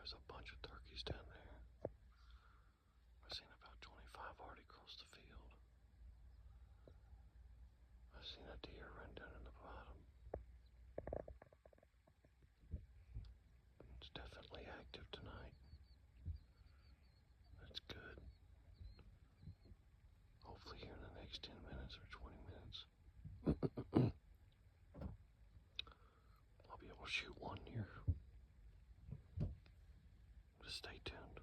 there's a bunch of turkeys down there. I've seen about 25 already cross the field. I've seen a deer run down in the bottom. It's definitely active tonight. That's good. Hopefully here in the next 10 minutes or 20 minutes, I'll be able to shoot one here. Just stay tuned.